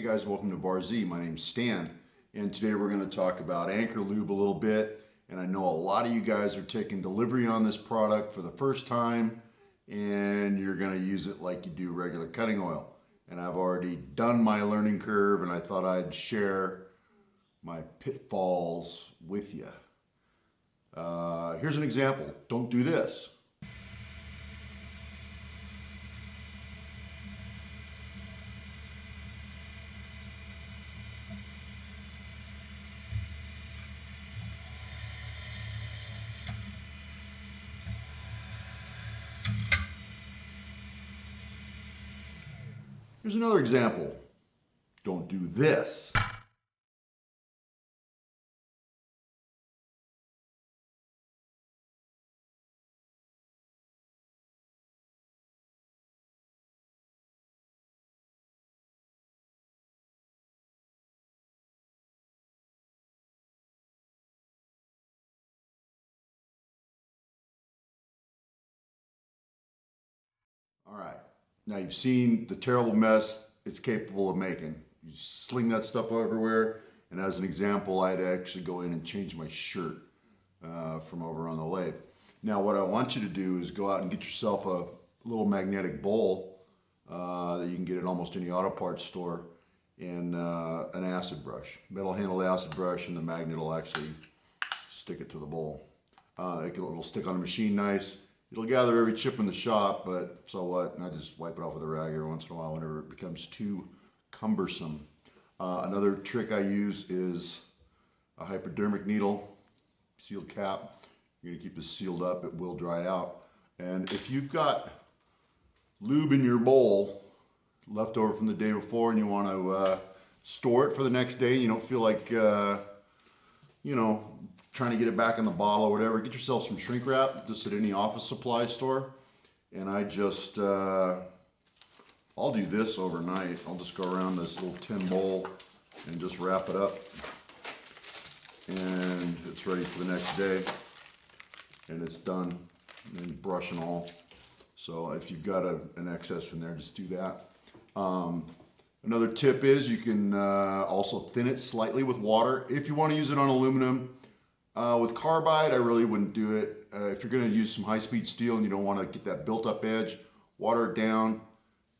guys, welcome to Bar Z. My name's Stan, and today we're going to talk about Anchor Lube a little bit. And I know a lot of you guys are taking delivery on this product for the first time, and you're going to use it like you do regular cutting oil. And I've already done my learning curve, and I thought I'd share my pitfalls with you. Here's an example. Don't do this. Here's another example. Don't do this. All right, now you've seen the terrible mess it's capable of making. You sling that stuff everywhere, and as an example, I had to actually go in and change my shirt from over on the lathe. Now what I want you to do is go out and get yourself a little magnetic bowl that you can get at almost any auto parts store, and an acid brush. Metal handled acid brush, and the magnet will actually stick it to the bowl. It'll stick on the machine nice. It'll gather every chip in the shop, but so what? And I just wipe it off with a rag every once in a while whenever it becomes too cumbersome. Another trick I use is a hypodermic needle, sealed cap. You're gonna keep this sealed up, it will dry out. And if you've got lube in your bowl left over from the day before and you want to store it for the next day, you don't feel like, trying to get it back in the bottle or whatever, get yourself some shrink wrap just at any office supply store. And I just, I'll do this overnight. I'll just go around this little tin bowl and just wrap it up. And it's ready for the next day. And it's done. And then brush and all. So if you've got an excess in there, just do that. Another tip is you can also thin it slightly with water if you want to use it on aluminum. With carbide, I really wouldn't do it. If you're going to use some high-speed steel and you don't want to get that built-up edge, water it down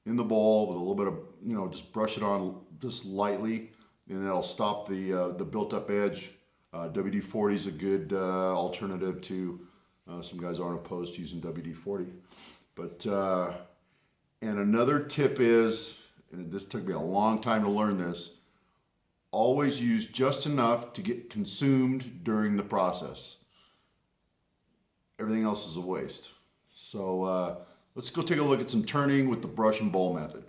in the bowl with a little bit of, just brush it on just lightly, and that'll stop the built-up edge. WD-40 is a good alternative to. Some guys aren't opposed to using WD-40. But and another tip is, and this took me a long time to learn this, always use just enough to get consumed during the process. Everything else is a waste. So let's go take a look at some turning with the brush and bowl method.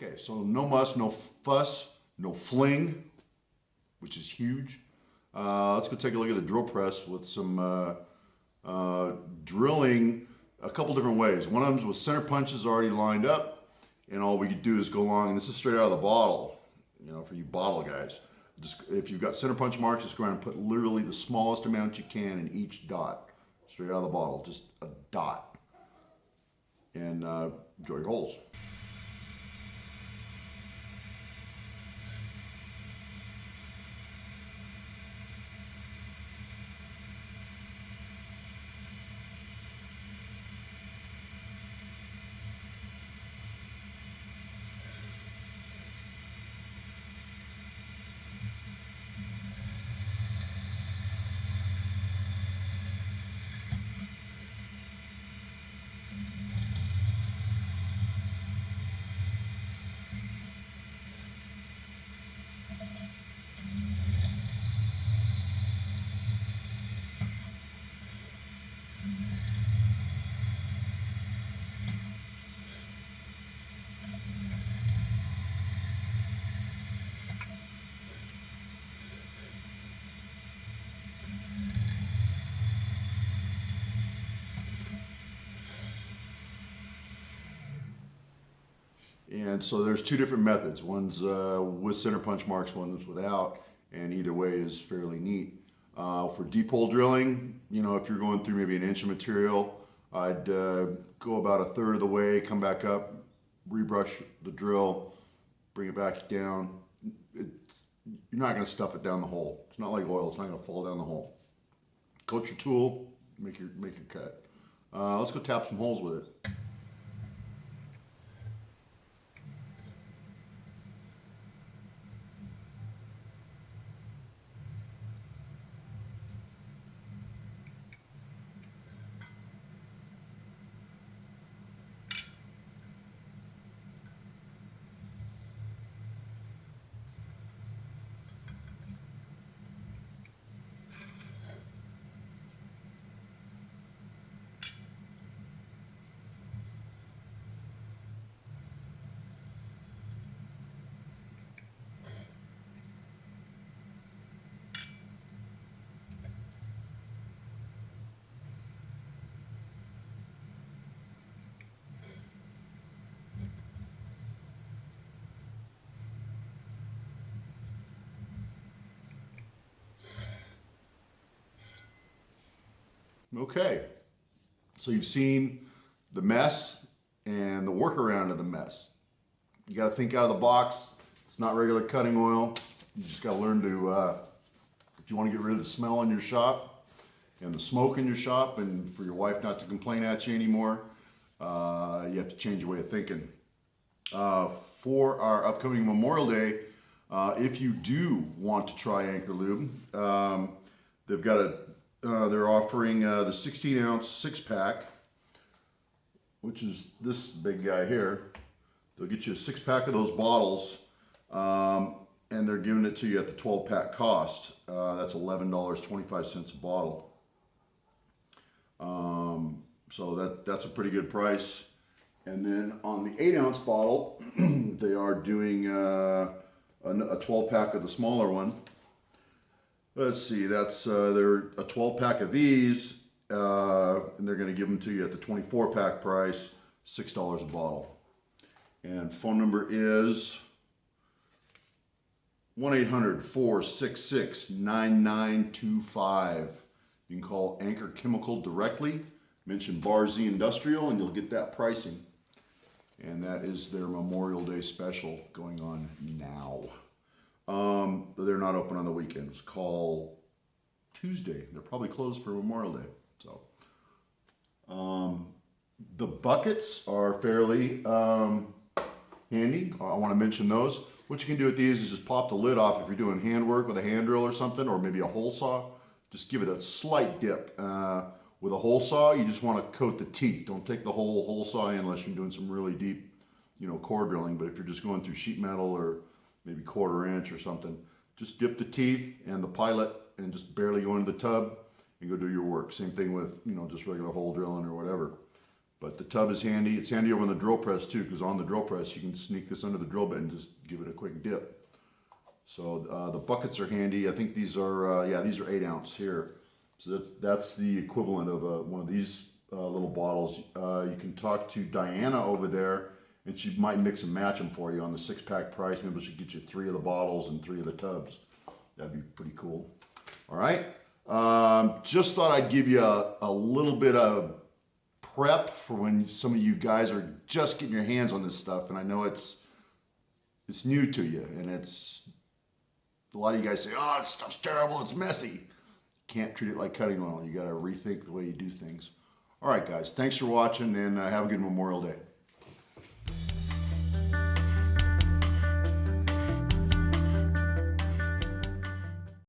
Okay, so no muss, no fuss, no fling, which is huge. Let's go take a look at the drill press with some drilling a couple different ways. One of them was center punches already lined up, and all we could do is go along, and this is straight out of the bottle, you know, for you bottle guys. Just if you've got center punch marks, just go around and put literally the smallest amount you can in each dot, straight out of the bottle, just a dot, and drill your holes. And so there's two different methods. One's with center punch marks, one's without, and either way is fairly neat. For deep hole drilling, you know, if you're going through maybe an inch of material, I'd go about a third of the way, come back up, rebrush the drill, bring it back down. You're not going to stuff it down the hole. It's not like oil. It's not going to fall down the hole. Coat your tool, make your cut. Let's go tap some holes with it. Okay, so you've seen the mess and the workaround of the mess. You got to think out of the box. It's not regular cutting oil. You just got to learn to, if you want to get rid of the smell in your shop and the smoke in your shop, and for your wife not to complain at you anymore, you have to change your way of thinking. For our upcoming Memorial Day, if you do want to try Anchor Lube, they've got they're offering the 16-ounce 6-pack, which is this big guy here. They'll get you a 6-pack of those bottles, and they're giving it to you at the 12-pack cost. That's $11.25 a bottle. So that's a pretty good price. And then on the 8-ounce bottle, they are doing a 12-pack of the smaller one. Let's see, that's they're a 12-pack of these, and they're going to give them to you at the 24-pack price, $6 a bottle. And phone number is 1-800-466-9925. You can call Anchor Chemical directly, mention Bar Z Industrial, and you'll get that pricing. And that is their Memorial Day special going on now. They're not open on the weekends. Call Tuesday. They're probably closed for Memorial Day. So, the buckets are fairly handy. I want to mention those. What you can do with these is just pop the lid off if you're doing handwork with a hand drill or something, or maybe a hole saw. Just give it a slight dip. With a hole saw, you just want to coat the teeth. Don't take the whole hole saw in unless you're doing some really deep, core drilling. But if you're just going through sheet metal or maybe 1/4 inch or something, just dip the teeth and the pilot and just barely go into the tub and go do your work. Same thing with, just regular hole drilling or whatever. But the tub is handy. It's handy over on the drill press too, because on the drill press you can sneak this under the drill bit and just give it a quick dip. So the buckets are handy. I think these are, yeah, these are 8 ounce here. So that's the equivalent of one of these little bottles. You can talk to Diana over there, and she might mix and match them for you on the 6-pack price. Maybe she'll get you 3 of the bottles and 3 of the tubs. That'd be pretty cool. All right. Just thought I'd give you a little bit of prep for when some of you guys are just getting your hands on this stuff. And I know it's new to you, and it's a lot of you guys say, oh, this stuff's terrible, it's messy. Can't treat it like cutting oil. You got to rethink the way you do things. All right, guys, thanks for watching, and have a good Memorial Day.